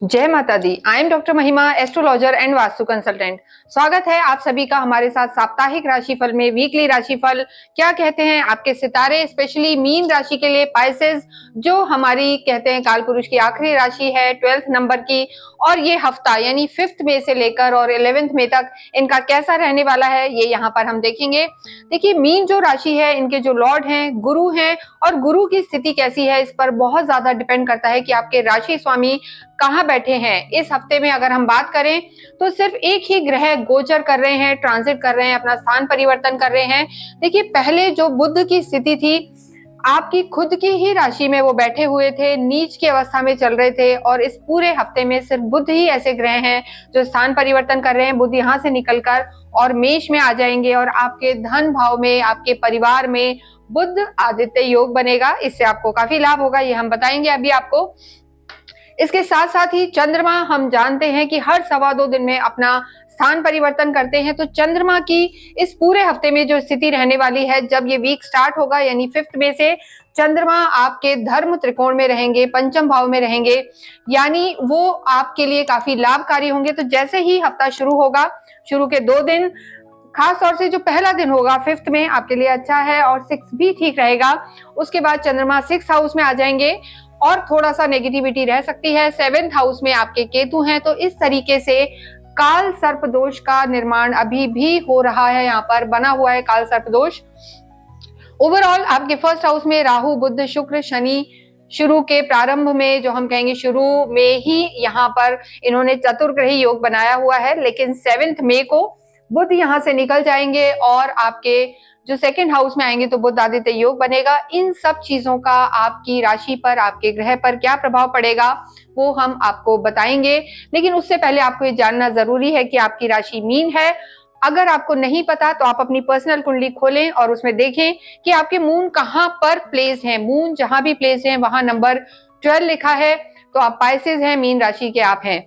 जय माता दी। I am doctor महिमा, एस्ट्रोलॉजर एंड वास्तु कंसल्टेंट। स्वागत है आप सभी का हमारे साथ साप्ताहिक राशिफल में। वीकली राशिफल क्या कहते हैं आपके सितारे, स्पेशली मीन राशि के लिए पाइसेस, जो हमारी कहते हैं काल पुरुष की आखिरी राशि है 12th नंबर की। और ये हफ्ता यानी 5th मई से लेकर और 11th मई तक इनका कैसा रहने वाला है ये यहाँ पर हम देखेंगे। देखिए, मीन जो राशि है, इनके जो लॉर्ड हैं गुरु हैं, और गुरु की स्थिति कैसी है इस पर बहुत ज्यादा डिपेंड करता है कि आपके राशि स्वामी कहाँ बैठे हैं। इस हफ्ते में अगर हम बात करें तो सिर्फ एक ही ग्रह गोचर कर रहे हैं, ट्रांजिट कर रहे हैं, अपना स्थान परिवर्तन कर रहे हैं। देखिए, पहले जो बुध की स्थिति थी, आपकी खुद की ही राशि में वो बैठे हुए थे, नीच की अवस्था में चल रहे थे। और इस पूरे हफ्ते में सिर्फ बुध ही ऐसे ग्रह हैं जो स्थान परिवर्तन कर रहे हैं। बुध यहाँ से निकलकर और मेष में आ जाएंगे और आपके धन भाव में, आपके परिवार में बुध आदित्य योग बनेगा। इससे आपको काफी लाभ होगा, ये हम बताएंगे अभी आपको। इसके साथ साथ ही चंद्रमा, हम जानते हैं कि हर 2.25 दिन में अपना स्थान परिवर्तन करते हैं। तो चंद्रमा की इस पूरे हफ्ते में जो स्थिति रहने वाली है, जब ये वीक स्टार्ट होगा यानी 5th में से चंद्रमा आपके धर्म त्रिकोण में रहेंगे, पंचम भाव में रहेंगे, यानी वो आपके लिए काफी लाभकारी होंगे। तो जैसे ही हफ्ता शुरू होगा, शुरू के 2 दिन, खास तौर से जो पहला दिन होगा 5th में आपके लिए अच्छा है और 6 भी ठीक रहेगा। उसके बाद चंद्रमा 6th हाउस में आ जाएंगे और थोड़ा सा नेगेटिविटी रह सकती है। 7th हाउस में आपके केतु हैं। तो इस तरीके से काल सर्प दोष का निर्माण अभी भी हो रहा है, यहाँ पर बना हुआ है काल सर्प दोष। ओवरऑल आपके 1st हाउस में राहु, बुध, शुक्र, शनि शुरू के प्रारंभ में, जो हम कहेंगे शुरू में ही यहाँ पर इन्होंने चतुर्ग्रही योग बनाया हुआ है। लेकिन 7th मई को बुध यहाँ से निकल जाएंगे और आपके जो 2nd हाउस में आएंगे तो बुध आदित्य योग बनेगा। इन सब चीजों का आपकी राशि पर, आपके ग्रह पर क्या प्रभाव पड़ेगा वो हम आपको बताएंगे। लेकिन उससे पहले आपको ये जानना जरूरी है कि आपकी राशि मीन है। अगर आपको नहीं पता तो आप अपनी पर्सनल कुंडली खोलें और उसमें देखें कि आपके मून कहाँ पर प्लेस है। मून जहां भी प्लेस है वहां नंबर 12 लिखा है, तो आप पाइसेस हैं, मीन राशि के आप हैं।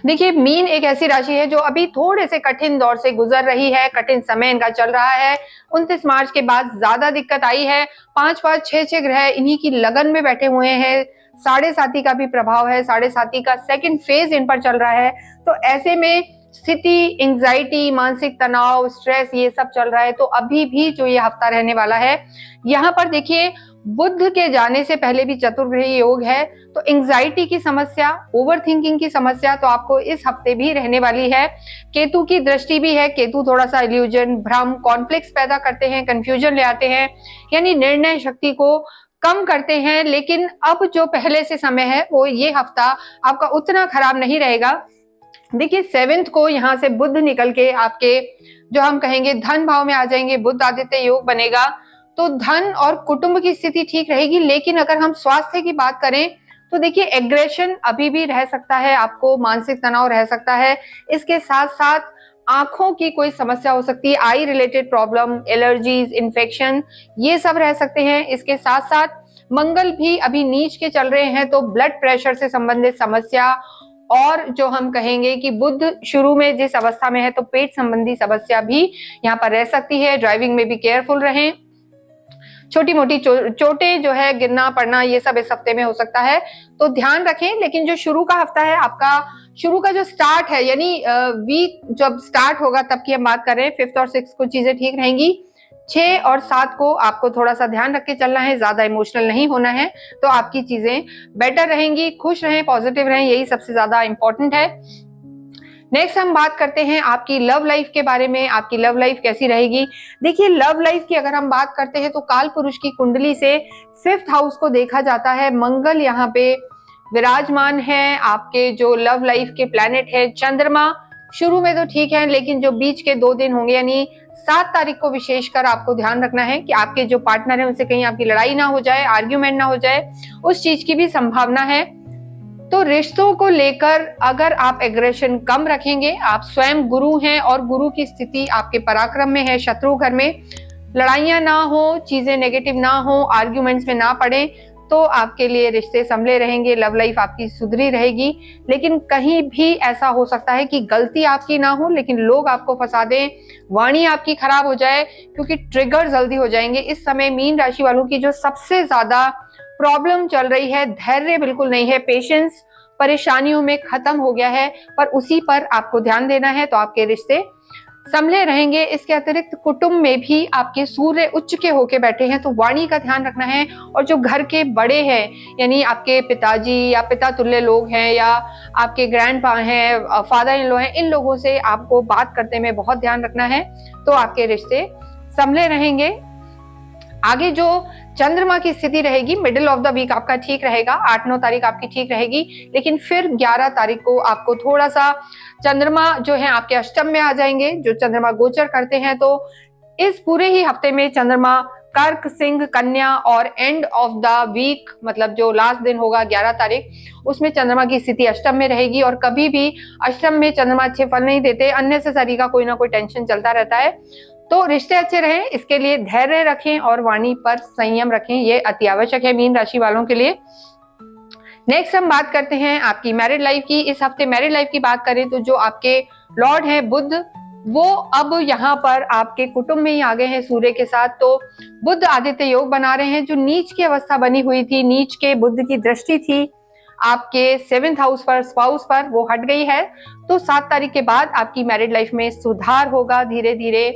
देखिए, मीन एक ऐसी राशि है जो अभी थोड़े से कठिन दौर से गुजर रही है, कठिन समय इनका चल रहा है। 29 मार्च के बाद ज्यादा दिक्कत आई है। 5-5, 6-6 ग्रह इन्हीं की लगन में बैठे हुए हैं। साढ़े साथी का भी प्रभाव है, साढ़े साथी का 2nd फेज इन पर चल रहा है। तो ऐसे में स्थिति, एंजाइटी, मानसिक तनाव, स्ट्रेस, ये सब चल रहा है। तो अभी भी जो ये हफ्ता रहने वाला है, यहाँ पर देखिए बुध के जाने से पहले भी चतुर्ग्रही योग है। तो एंजाइटी की समस्या, ओवर थिंकिंग की समस्या तो आपको इस हफ्ते भी रहने वाली है। केतु की दृष्टि भी है। केतु थोड़ा सा इल्यूजन, भ्रम, कॉन्फ्लिक्ट्स पैदा करते हैं, कंफ्यूजन ले आते हैं, यानी निर्णय शक्ति को कम करते हैं। लेकिन अब जो पहले से समय है वो ये हफ्ता आपका उतना खराब नहीं रहेगा। देखिए, 7th को यहाँ से बुध निकल के आपके जो हम कहेंगे धन भाव में आ जाएंगे, बुध आदित्य योग बनेगा। तो धन और कुटुंब की स्थिति ठीक रहेगी। लेकिन अगर हम स्वास्थ्य की बात करें तो देखिए, एग्रेशन अभी भी रह सकता है, आपको मानसिक तनाव रह सकता है। इसके साथ साथ आंखों की कोई समस्या हो सकती है, I related problem, allergies, infection, ये सब रह सकते हैं। इसके साथ साथ मंगल भी अभी नीच के चल रहे हैं, तो ब्लड प्रेशर से संबंधित समस्या, और जो हम कहेंगे कि बुध शुरू में जिस अवस्था में है तो पेट संबंधी समस्या भी यहाँ पर रह सकती है। ड्राइविंग में भी केयरफुल रहें। छोटी मोटी चोटें जो है, गिरना पड़ना, ये सब इस हफ्ते में हो सकता है, तो ध्यान रखें। लेकिन जो शुरू का हफ्ता है आपका, शुरू का जो स्टार्ट है, यानी वीक जब स्टार्ट होगा तब की हम बात कर रहे हैं, 5th और 6th को चीजें ठीक रहेंगी। 6 और 7 को आपको थोड़ा सा ध्यान रख के चलना है, ज्यादा इमोशनल नहीं होना है, तो आपकी चीजें बेटर रहेंगी। खुश रहें, पॉजिटिव रहें, यही सबसे ज्यादा इंपॉर्टेंट है। नेक्स्ट हम बात करते हैं आपकी लव लाइफ के बारे में। आपकी लव लाइफ कैसी रहेगी? देखिए, लव लाइफ की अगर हम बात करते हैं तो काल पुरुष की कुंडली से 5th हाउस को देखा जाता है। मंगल यहाँ पे विराजमान है। आपके जो लव लाइफ के प्लैनेट है चंद्रमा, शुरू में तो ठीक है, लेकिन जो बीच के 2 दिन होंगे, यानी 7 तारीख को विशेषकर आपको ध्यान रखना है कि आपके जो पार्टनर है उनसे कहीं आपकी लड़ाई ना हो जाए, आर्ग्यूमेंट ना हो जाए, उस चीज की भी संभावना है। तो रिश्तों को लेकर अगर आप एग्रेशन कम रखेंगे, आप स्वयं गुरु हैं और गुरु की स्थिति आपके पराक्रम में है, शत्रु घर में, लड़ाइयां ना हो, चीजें नेगेटिव ना हो, आर्ग्यूमेंट्स में ना पड़े, तो आपके लिए रिश्ते संभले रहेंगे, लव लाइफ आपकी सुधरी रहेगी। लेकिन कहीं भी ऐसा हो सकता है कि गलती आपकी ना हो लेकिन लोग आपको फंसा दें, वाणी आपकी खराब हो जाए, क्योंकि ट्रिगर जल्दी हो जाएंगे। इस समय मीन राशि वालों की जो सबसे ज्यादा प्रॉब्लम चल रही है, धैर्य बिल्कुल नहीं है, पेशेंस परेशानियों में खत्म हो गया है, पर उसी पर आपको ध्यान देना है, तो आपके रिश्ते संभले रहेंगे। इसके अतिरिक्त कुटुंब में भी आपके सूर्य उच्च के होके बैठे हैं, तो वाणी का ध्यान रखना है। और जो घर के बड़े हैं, यानी आपके पिताजी या पिता तुल्य लोग हैं, या आपके ग्रैंड पा हैं, फादर इन लॉ हैं, इन लोगों से आपको बात करते में बहुत ध्यान रखना है, तो आपके रिश्ते संभले रहेंगे। आगे जो चंद्रमा की स्थिति रहेगी, मिडिल ऑफ द वीक आपका ठीक रहेगा, 8-9 तारीख आपकी ठीक रहेगी, लेकिन फिर 11 तारीख को आपको थोड़ा सा चंद्रमा जो है आपके अष्टम में आ जाएंगे, जो चंद्रमा गोचर करते हैं। तो इस पूरे ही हफ्ते में चंद्रमा कर्क, सिंह, कन्या और एंड ऑफ द वीक, मतलब जो लास्ट दिन होगा 11 तारीख, उसमें चंद्रमा की स्थिति अष्टम में रहेगी। और कभी भी अष्टम में चंद्रमा अच्छे फल नहीं देते, अननेसेसरी का कोई ना कोई टेंशन चलता रहता है। तो रिश्ते अच्छे रहें, इसके लिए धैर्य रखें और वाणी पर संयम रखें, ये अति आवश्यक है मीन राशि वालों के लिए। नेक्स्ट हम बात करते हैं आपकी मैरिड लाइफ की। इस हफ्ते मैरिड लाइफ की बात करें तो जो आपके लॉर्ड हैं बुध, वो अब यहाँ पर आपके कुटुंब में ही आ गए हैं सूर्य के साथ। तो बुध आदित्य योग बना रहे हैं। जो नीच की अवस्था बनी हुई थी, नीच के बुध की दृष्टि थी आपके 7th हाउस पर, स्पाउस पर, वो हट गई है। तो 7 तारीख के बाद आपकी मैरिड लाइफ में सुधार होगा। धीरे धीरे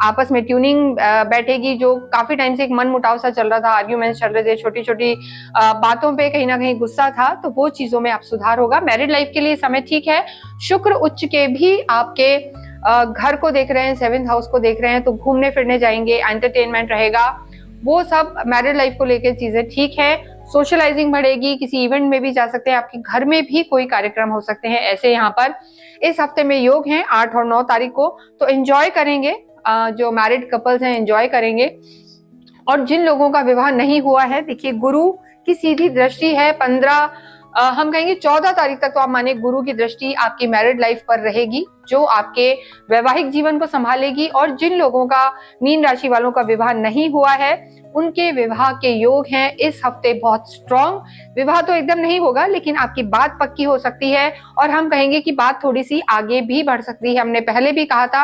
आपस में ट्यूनिंग बैठेगी। जो काफी टाइम से एक मन मुटाव सा चल रहा था, आर्ग्यूमेंट्स चल रहे थे, छोटी छोटी बातों पे कहीं ना कहीं गुस्सा था, तो वो चीजों में आप सुधार होगा। मैरिड लाइफ के लिए समय ठीक है। शुक्र उच्च के भी आपके घर को देख रहे हैं, 7th हाउस को देख रहे हैं, तो घूमने फिरने जाएंगे, एंटरटेनमेंट रहेगा, वो सब मैरिड लाइफ को लेकर चीजें ठीक है। सोशलाइजिंग बढ़ेगी, किसी इवेंट में भी जा सकते हैं, आपके घर में भी कोई कार्यक्रम हो सकते हैं, ऐसे यहाँ पर इस हफ्ते में योग हैं 8 और 9 तारीख को। तो एंजॉय करेंगे, जो मैरिड कपल्स हैं एंजॉय करेंगे। और जिन लोगों का विवाह नहीं हुआ है, देखिए गुरु की सीधी दृष्टि है 15 हम कहेंगे 14 तारीख तक, तो आप माने गुरु की दृष्टि आपकी मैरिड लाइफ पर रहेगी, जो आपके वैवाहिक जीवन को संभालेगी। और जिन लोगों का, मीन राशि वालों का विवाह नहीं हुआ है, उनके विवाह के योग हैं इस हफ्ते बहुत स्ट्रॉन्ग। विवाह तो एकदम नहीं होगा, लेकिन आपकी बात पक्की हो सकती है, और हम कहेंगे कि बात थोड़ी सी आगे भी बढ़ सकती है। हमने पहले भी कहा था,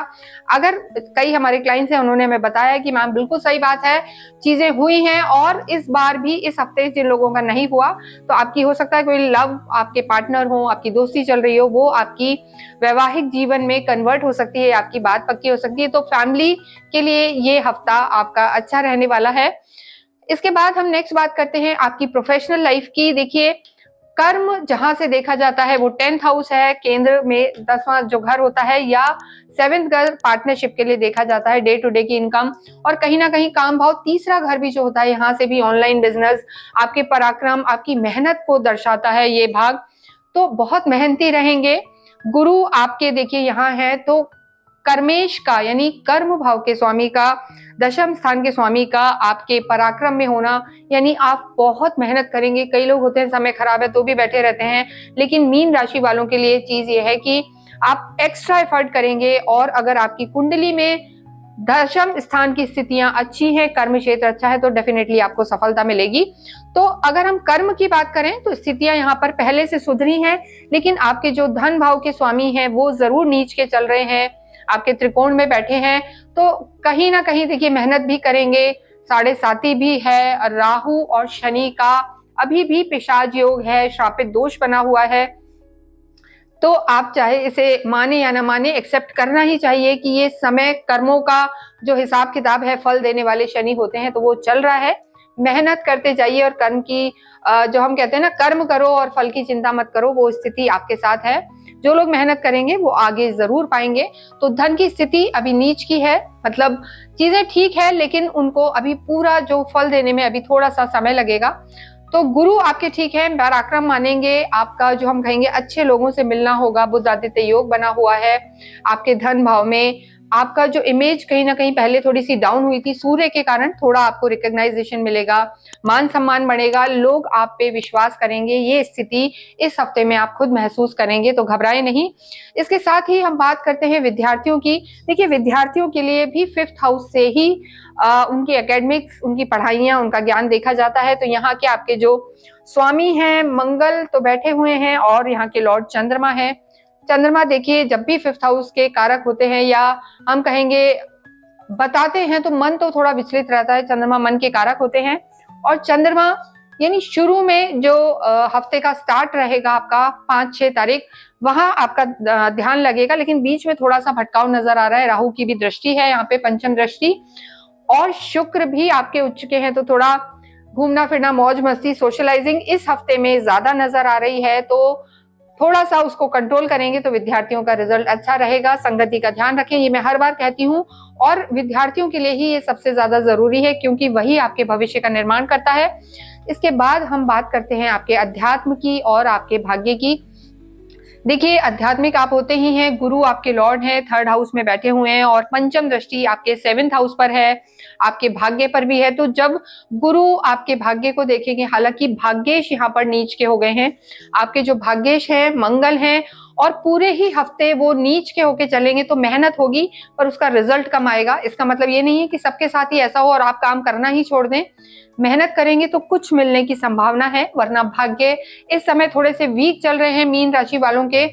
अगर कई हमारे क्लाइंट्स हैं, उन्होंने हमें बताया कि मैम बिल्कुल सही बात है, चीजें हुई हैं, और इस बार भी इस हफ्ते जिन लोगों का नहीं हुआ, तो आपकी हो सकता है कोई लव, आपके पार्टनर हो, आपकी दोस्ती चल रही हो, वो आपकी वैवाहिक जीवन में कन्वर्ट हो सकती है, आपकी बात पक्की हो सकती है। तो फैमिली के लिए ये हफ्ता आपका अच्छा रहने वाला है। इसके बाद हम नेक्स्ट बात करते हैं आपकी प्रोफेशनल लाइफ की। देखिए कर्म जहां से देखा जाता है वो 10th हाउस है, केंद्र में 10वां जो घर होता है, या 7th घर पार्टनरशिप के लिए देखा जाता है, डे टू डे की इनकम, और कहीं ना कहीं काम भाव 3रा घर भी जो होता है, यहाँ से भी ऑनलाइन बिजनेस, आपके पराक्रम, आपकी मेहनत को दर्शाता है ये भाग। तो बहुत मेहनती रहेंगे। गुरु आपके देखिए यहाँ है, तो कर्मेश का यानी कर्म भाव के स्वामी का, दशम स्थान के स्वामी का आपके पराक्रम में होना, यानी आप बहुत मेहनत करेंगे। कई लोग होते हैं समय खराब है तो भी बैठे रहते हैं, लेकिन मीन राशि वालों के लिए चीज ये है कि आप एक्स्ट्रा एफर्ट करेंगे। और अगर आपकी कुंडली में दशम स्थान की स्थितियां अच्छी हैं, कर्म क्षेत्र अच्छा है, तो डेफिनेटली आपको सफलता मिलेगी। तो अगर हम कर्म की बात करें तो स्थितियां यहाँ पर पहले से सुधरी हैं, लेकिन आपके जो धन भाव के स्वामी हैं वो जरूर नीच के चल रहे हैं, आपके त्रिकोण में बैठे हैं, तो कहीं ना कहीं देखिए मेहनत भी करेंगे। 7.5 भी है, राहु और शनि का अभी भी पिशाच योग है, श्रापित दोष बना हुआ है। तो आप चाहे इसे माने या ना माने, एक्सेप्ट करना ही चाहिए कि ये समय कर्मों का जो हिसाब किताब है, फल देने वाले शनि होते हैं, तो वो चल रहा है। मेहनत करते जाइए, और कर्म की जो हम कहते हैं ना, कर्म करो और फल की चिंता मत करो, वो स्थिति आपके साथ है। जो लोग मेहनत करेंगे वो आगे जरूर पाएंगे। तो धन की स्थिति अभी नीच की है, मतलब चीजें ठीक है, लेकिन उनको अभी पूरा जो फल देने में अभी थोड़ा सा समय लगेगा। तो गुरु आपके ठीक है, पराक्रम मानेंगे, आपका जो हम कहेंगे अच्छे लोगों से मिलना होगा। बुध आदित्य योग बना हुआ है आपके धन भाव में। आपका जो इमेज कहीं ना कहीं पहले थोड़ी सी डाउन हुई थी, सूर्य के कारण थोड़ा आपको रिकॉग्नाइजेशन मिलेगा, मान सम्मान बढ़ेगा, लोग आप पे विश्वास करेंगे। ये स्थिति इस हफ्ते में आप खुद महसूस करेंगे, तो घबराए नहीं। इसके साथ ही हम बात करते हैं विद्यार्थियों की। देखिए विद्यार्थियों के लिए भी 5th हाउस से ही उनकी एकेडमिक्स, उनकी पढ़ाइयाँ, उनका ज्ञान देखा जाता है। तो यहाँ के आपके जो स्वामी हैं मंगल तो बैठे हुए हैं, और यहाँ के लॉर्ड चंद्रमा है। चंद्रमा देखिए जब भी 5th हाउस के कारक होते हैं, या हम कहेंगे बताते हैं, तो मन तो थोड़ा विचलित रहता है। चंद्रमा मन के कारक होते हैं, और चंद्रमा यानी शुरू में जो हफ्ते का स्टार्ट रहेगा आपका 5-6 तारीख, वहां आपका ध्यान लगेगा, लेकिन बीच में थोड़ा सा भटकाव नजर आ रहा है। राहु की भी दृष्टि है यहाँ पे, पंचम दृष्टि, और शुक्र भी आपके उच्च के हैं, तो थोड़ा घूमना फिरना, मौज मस्ती, सोशलाइजिंग इस हफ्ते में ज्यादा नजर आ रही है। तो थोड़ा सा उसको कंट्रोल करेंगे तो विद्यार्थियों का रिजल्ट अच्छा रहेगा। संगति का ध्यान रखें, ये मैं हर बार कहती हूँ, और विद्यार्थियों के लिए ही ये सबसे ज्यादा जरूरी है, क्योंकि वही आपके भविष्य का निर्माण करता है। इसके बाद हम बात करते हैं आपके अध्यात्म की और आपके भाग्य की। देखिए, आध्यात्मिक आप होते ही हैं, गुरु आपके लॉर्ड हैं, थर्ड हाउस में बैठे हुए हैं, और पंचम दृष्टि आपके 7th हाउस पर है, आपके भाग्य पर भी है। तो जब गुरु आपके भाग्य को देखेंगे, हालांकि भाग्येश यहाँ पर नीच के हो गए हैं, आपके जो भाग्येश है मंगल हैं, और पूरे ही हफ्ते वो नीच के होके चलेंगे, तो मेहनत होगी पर उसका रिजल्ट कम आएगा। इसका मतलब ये नहीं है कि सबके साथ ही ऐसा हो और आप काम करना ही छोड़ दें। मेहनत करेंगे तो कुछ मिलने की संभावना है, वरना भाग्य इस समय थोड़े से वीक चल रहे हैं मीन राशि वालों के।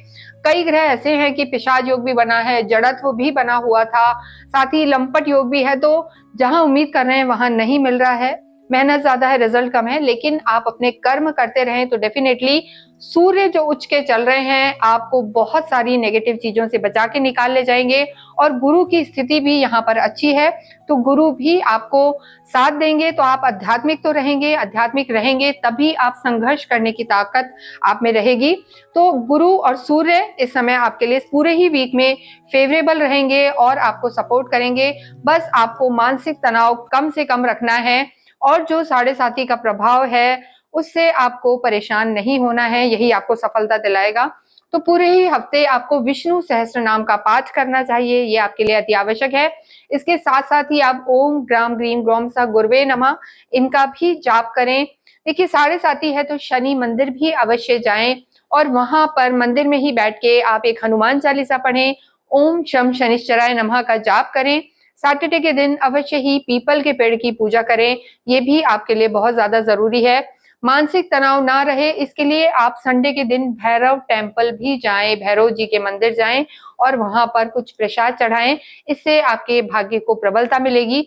कई ग्रह ऐसे हैं कि पिशाच योग भी बना है, जड़त्व भी बना हुआ था, साथ ही लंपट योग भी है। तो जहां उम्मीद कर रहे हैं वहां नहीं मिल रहा है, मेहनत ज्यादा है, रिजल्ट कम है, लेकिन आप अपने कर्म करते रहें तो डेफिनेटली सूर्य जो उच्च के चल रहे हैं आपको बहुत सारी नेगेटिव चीजों से बचा के निकाल ले जाएंगे, और गुरु की स्थिति भी यहाँ पर अच्छी है, तो गुरु भी आपको साथ देंगे। तो आप आध्यात्मिक तो रहेंगे, आध्यात्मिक रहेंगे तभी आप संघर्ष करने की ताकत आप में रहेगी। तो गुरु और सूर्य इस समय आपके लिए पूरे ही वीक में फेवरेबल रहेंगे और आपको सपोर्ट करेंगे। बस आपको मानसिक तनाव कम से कम रखना है, और जो साढ़े साथी का प्रभाव है उससे आपको परेशान नहीं होना है, यही आपको सफलता दिलाएगा। तो पूरे ही हफ्ते आपको विष्णु सहस्त्र नाम का पाठ करना चाहिए, ये आपके लिए अति आवश्यक है। इसके साथ साथ ही आप ओम ग्राम ग्रीम ग्रोम सा गुरवे नमः इनका भी जाप करें। देखिए, साढ़े साथी है तो शनि मंदिर भी अवश्य जाएं, और वहां पर मंदिर में ही बैठ के आप एक हनुमान चालीसा पढ़ें, ओम शम शनिश्चराय नमः का जाप करें। सैटरडे के दिन अवश्य ही पीपल के पेड़ की पूजा करें, ये भी आपके लिए बहुत ज्यादा जरूरी है। मानसिक तनाव ना रहे इसके लिए आप संडे के दिन भैरव टेम्पल भी जाएं, भैरव जी के मंदिर जाएं और वहां पर कुछ प्रसाद चढ़ाएं, इससे आपके भाग्य को प्रबलता मिलेगी।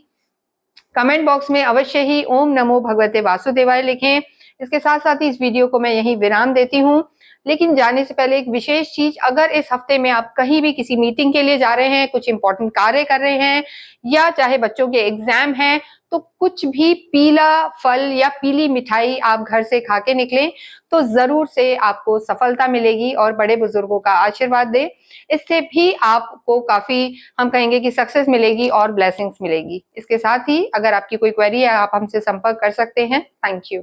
कमेंट बॉक्स में अवश्य ही ओम नमो भगवते वासुदेवाय लिखें। इसके साथ साथ ही इस वीडियो को मैं यहीं विराम देती हूँ, लेकिन जाने से पहले एक विशेष चीज, अगर इस हफ्ते में आप कहीं भी किसी मीटिंग के लिए जा रहे हैं, कुछ इंपॉर्टेंट कार्य कर रहे हैं, या चाहे बच्चों के एग्जाम हैं, तो कुछ भी पीला फल या पीली मिठाई आप घर से खा के निकलें, तो जरूर से आपको सफलता मिलेगी और बड़े बुजुर्गों का आशीर्वाद दें, इससे भी आपको काफी, हम कहेंगे कि सक्सेस मिलेगी और ब्लेसिंग्स मिलेगी। इसके साथ ही अगर आपकी कोई क्वेरी है आप हमसे संपर्क कर सकते हैं। Thank you.